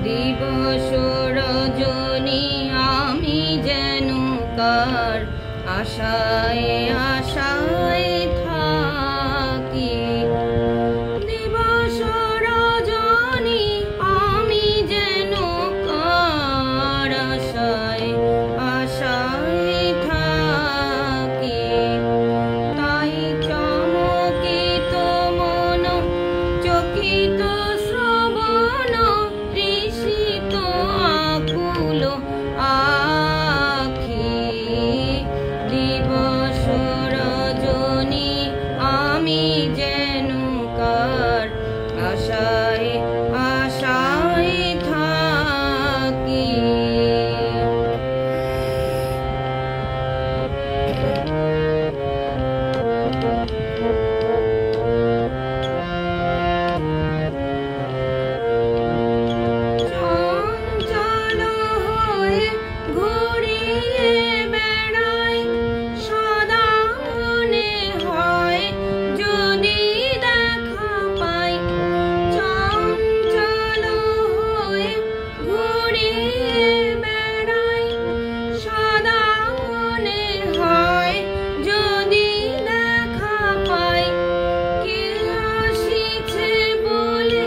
দিবস রজনী আমি যেন কার আশায় আশায় থাকি। দিবস রজনী আমি যেন কার আশায় আশায় থাকি। তাই চমকিত মন চকিত শ্রবণ তৃষিত আকুল আখি। দিবস রজনী আমি যেন কার আশায় আশায় থাকি। চঞ্চল হয়ে ঘুরিয়ে বেড়াই সদা মনে হয় যদি দেখা পাই। চঞ্চল হয়ে ঘুরিয়ে বেড়াই সদা মনে হয় যদি দেখা পাই। কে আসিছে বলে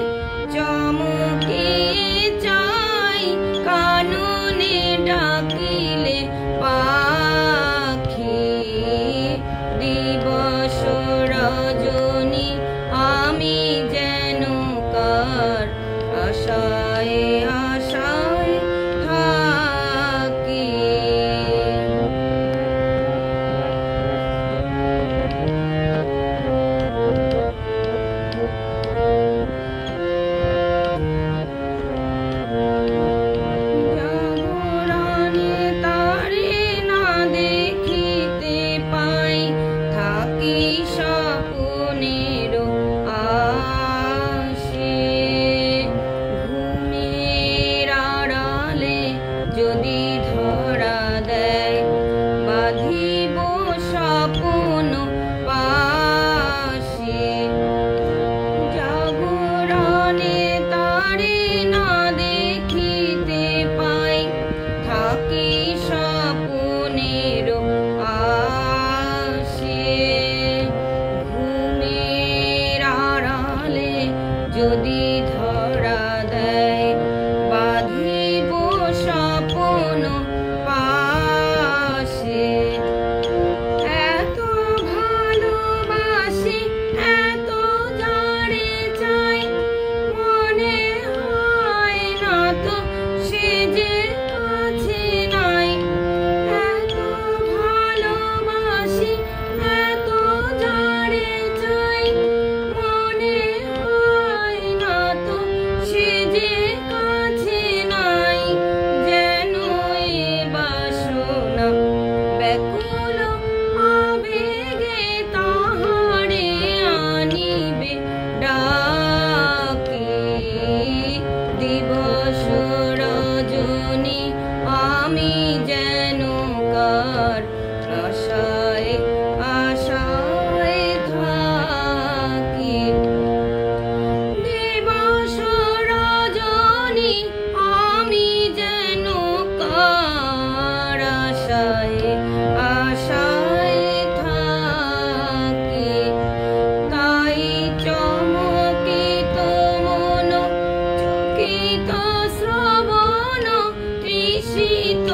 চমকিয়ে চাই কাননে ডাকিলে পাখি। দিবস রজনী আমি যেন কার আশায় আশায় থাকি। জাগরণে তারে না দেখিতে পাই থাকি স্বপ্নের আশে। ঘুমের আড়ালে যদি ধরা দেয় বাঁধিব স্বপ্ন পাশে। জাগরণে তারে না দেখিতে পাই থাকি স্বপ্নের আশে। ঘুমের আড়ালে যদি ধরা দেয় বাঁধিব স্বপ্ন পাশে। এত ভালোবাসি এত যারে চাই মনে হয় না তো সে যে কাছে নাই। এত ভালোবাসি এত যারে চাই মনে হয় না তো সে যে কাছে নাই। যেন এ বাসনা ব্যাকুল আবেগে তাহারে আনিবে ডাকি। দিবস রজনী আমি যেন কার আশায় আশায় থাকি। দিবস রজনী আমি যেন কার আশায় আশায় থাকি। তাই চমকিত মন চকিত শ্রবণ তৃষিত